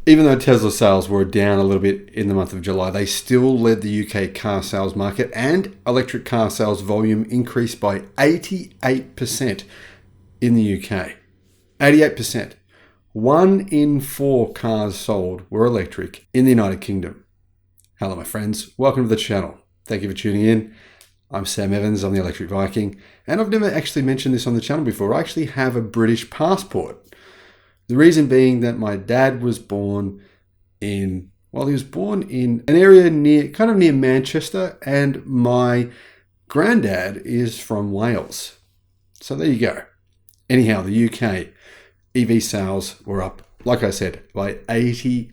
Even though Tesla sales were down a little bit in the month of July, they still led the UK car sales market, and electric car sales volume increased by 88% in the UK. 88%. 1 in 4 cars sold were electric in the United Kingdom. Hello, my friends. Welcome to the channel. Thank you for tuning in. I'm Sam Evans. I'm the Electric Viking, and I've never actually mentioned this on the channel before. I actually have a British passport. The reason being that my dad was born in, he was born in an area near Manchester, and my granddad is from Wales. So there you go. Anyhow, the UK EV sales were up, like I said, by 88%.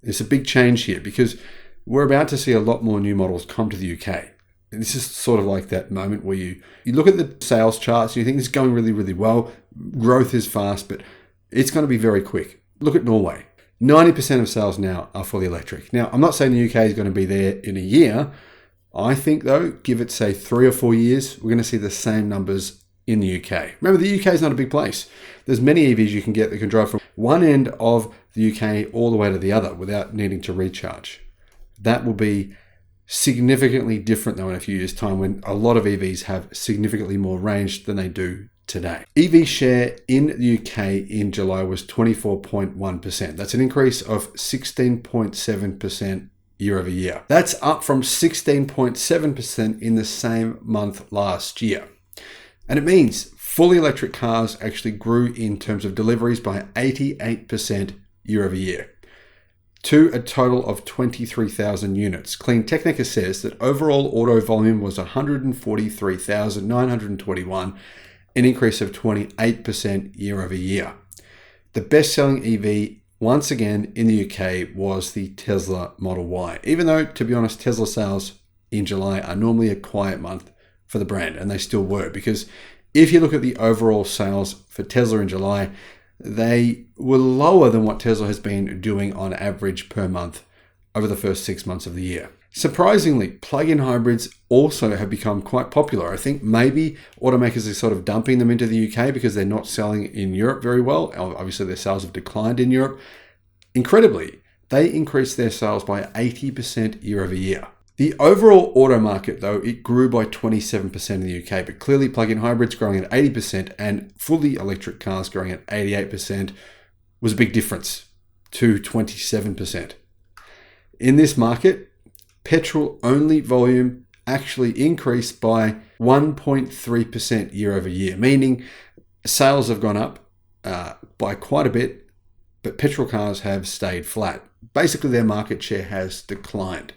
It's a big change here because we're about to see a lot more new models come to the UK. And this is sort of like that moment where you look at the sales charts and you think this is going really, really well. Growth is fast, but it's going to be very quick. Look at Norway. 90% of sales now are fully electric. Now, I'm not saying the UK is going to be there in a year. I think, though, give it, say, 3 or 4 years, we're going to see the same numbers in the UK. Remember, the UK is not a big place. There's many EVs you can get that can drive from one end of the UK all the way to the other without needing to recharge. That will be significantly different, though, in a few years' time when a lot of EVs have significantly more range than they do today. EV share in the UK in July was 24.1%. That's an increase of 16.7% year over year. That's up from 16.7% in the same month last year. And it means fully electric cars actually grew in terms of deliveries by 88% year over year, to a total of 23,000 units. Clean Technica says that overall auto volume was 143,921, an increase of 28% year over year. The best-selling EV, once again, in the UK was the Tesla Model Y, even though, to be honest, Tesla sales in July are normally a quiet month for the brand, and they still were, because if you look at the overall sales for Tesla in July, they were lower than what Tesla has been doing on average per month over the first 6 months of the year. Surprisingly, plug-in hybrids also have become quite popular. I think maybe automakers are sort of dumping them into the UK because they're not selling in Europe very well. Obviously, their sales have declined in Europe. Incredibly, they increased their sales by 80% year over year. The overall auto market, though, it grew by 27% in the UK, but clearly plug-in hybrids growing at 80% and fully electric cars growing at 88% was a big difference to 27%. In this market, petrol-only volume actually increased by 1.3% year over year, meaning sales have gone up by quite a bit, but petrol cars have stayed flat. Basically, their market share has declined.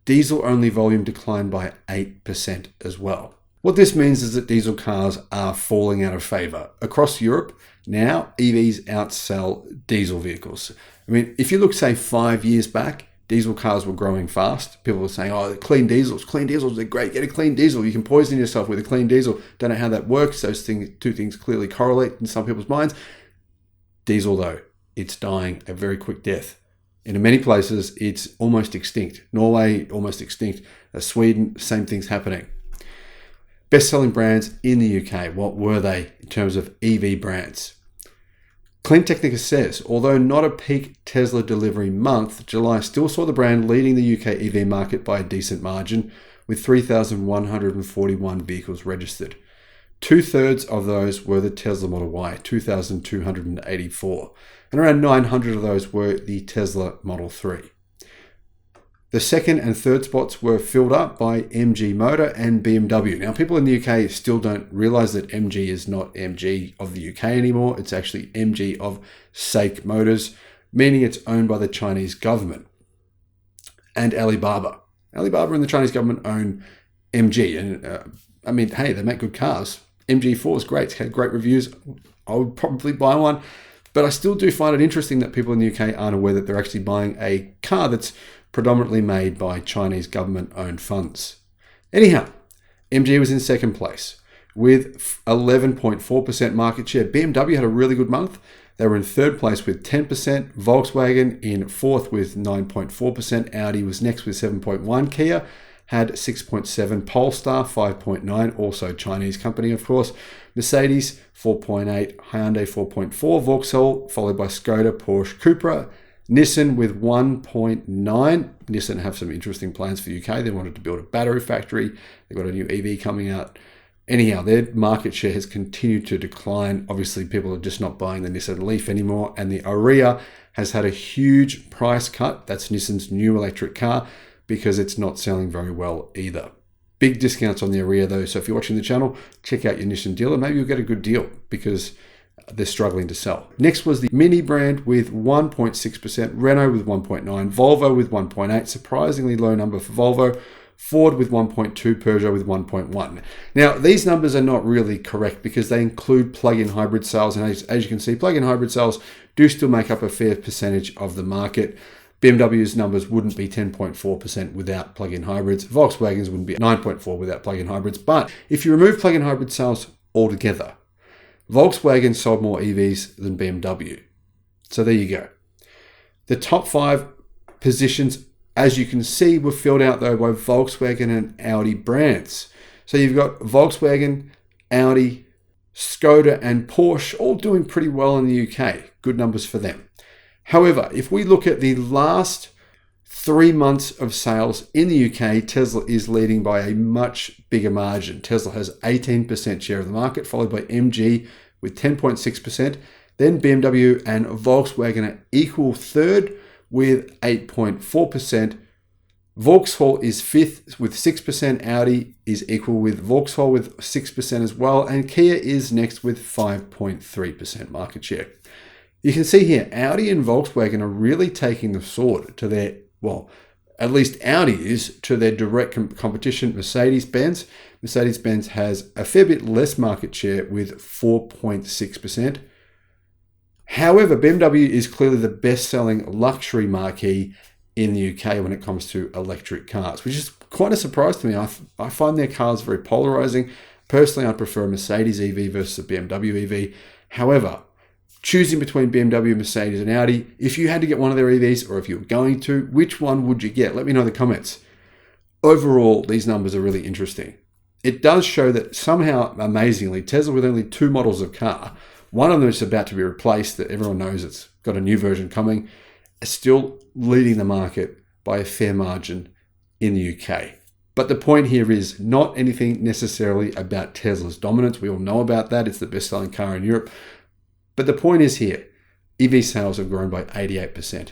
Diesel-only volume declined by 8% as well. What this means is that diesel cars are falling out of favor. Across Europe, now EVs outsell diesel vehicles. I mean, if you look, say, 5 years back, diesel cars were growing fast. People were saying, oh, clean diesels, they're great. Get a clean diesel. You can poison yourself with a clean diesel. Don't know how that works. Those two things clearly correlate in some people's minds. Diesel, though, it's dying a very quick death. In many places, it's almost extinct. Norway, almost extinct. Sweden, same thing's happening. Best-selling brands in the UK, what were they in terms of EV brands? Clean Technica says, although not a peak Tesla delivery month, July still saw the brand leading the UK EV market by a decent margin, with 3,141 vehicles registered. 2/3 of those were the Tesla Model Y, 2,284. And around 900 of those were the Tesla Model 3. The second and third spots were filled up by MG Motor and BMW. Now, people in the UK still don't realize that MG is not MG of the UK anymore. It's actually MG of SAIC Motors, meaning it's owned by the Chinese government. And Alibaba. Alibaba and the Chinese government own MG. And hey, they make good cars. MG4 is great. It's had great reviews. I would probably buy one. But I still do find it interesting that people in the UK aren't aware that they're actually buying a car that's predominantly made by Chinese government-owned funds. Anyhow, MG was in second place with 11.4% market share. BMW had a really good month. They were in third place with 10%. Volkswagen in fourth with 9.4%. Audi was next with 7.1%. Kia had 6.7, Polestar 5.9, also Chinese company of course, Mercedes 4.8, Hyundai 4.4, Vauxhall, followed by Skoda, Porsche, Cupra, Nissan with 1.9. Nissan have some interesting plans for the UK. They wanted to build a battery factory. They've got a new EV coming out. Anyhow, their market share has continued to decline. Obviously, people are just not buying the Nissan Leaf anymore. And the Ariya has had a huge price cut. That's Nissan's new electric car, because it's not selling very well either. Big discounts on the Ariya though. So if you're watching the channel, check out your Nissan dealer. Maybe you'll get a good deal because they're struggling to sell. Next was the Mini brand with 1.6%, Renault with 1.9%, Volvo with 1.8%, surprisingly low number for Volvo, Ford with 1.2%, Peugeot with 1.1%. Now, these numbers are not really correct because they include plug-in hybrid sales, and as you can see, plug-in hybrid sales do still make up a fair percentage of the market. BMW's numbers wouldn't be 10.4% without plug-in hybrids. Volkswagen's wouldn't be 9.4% without plug-in hybrids. But if you remove plug-in hybrid sales altogether, Volkswagen sold more EVs than BMW. So there you go. The top 5 positions, as you can see, were filled out though by Volkswagen and Audi brands. So you've got Volkswagen, Audi, Skoda and Porsche all doing pretty well in the UK. Good numbers for them. However, if we look at the last 3 months of sales in the UK, Tesla is leading by a much bigger margin. Tesla has 18% share of the market, followed by MG with 10.6%. Then BMW and Volkswagen are equal third with 8.4%. Vauxhall is fifth with 6%. Audi is equal with Vauxhall with 6% as well. And Kia is next with 5.3% market share. You can see here, Audi and Volkswagen are really taking the sword to their, well, at least Audi is, to their direct competition, Mercedes-Benz. Mercedes-Benz has a fair bit less market share with 4.6%. However, BMW is clearly the best-selling luxury marquee in the UK when it comes to electric cars, which is quite a surprise to me. I find their cars very polarizing. Personally, I prefer a Mercedes EV versus a BMW EV. However, choosing between BMW, Mercedes and Audi, if you had to get one of their EVs, or if you were going to, which one would you get? Let me know in the comments. Overall, these numbers are really interesting. It does show that somehow, amazingly, Tesla with only 2 models of car, one of them is about to be replaced, that everyone knows it's got a new version coming, is still leading the market by a fair margin in the UK. But the point here is not anything necessarily about Tesla's dominance. We all know about that. It's the best-selling car in Europe. But the point is here, EV sales have grown by 88%.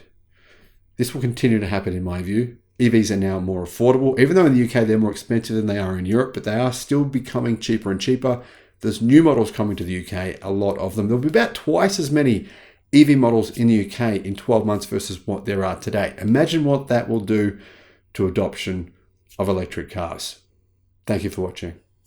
This will continue to happen in my view. EVs are now more affordable, even though in the UK they're more expensive than they are in Europe, but they are still becoming cheaper and cheaper. There's new models coming to the UK, a lot of them. There'll be about twice as many EV models in the UK in 12 months versus what there are today. Imagine what that will do to adoption of electric cars. Thank you for watching.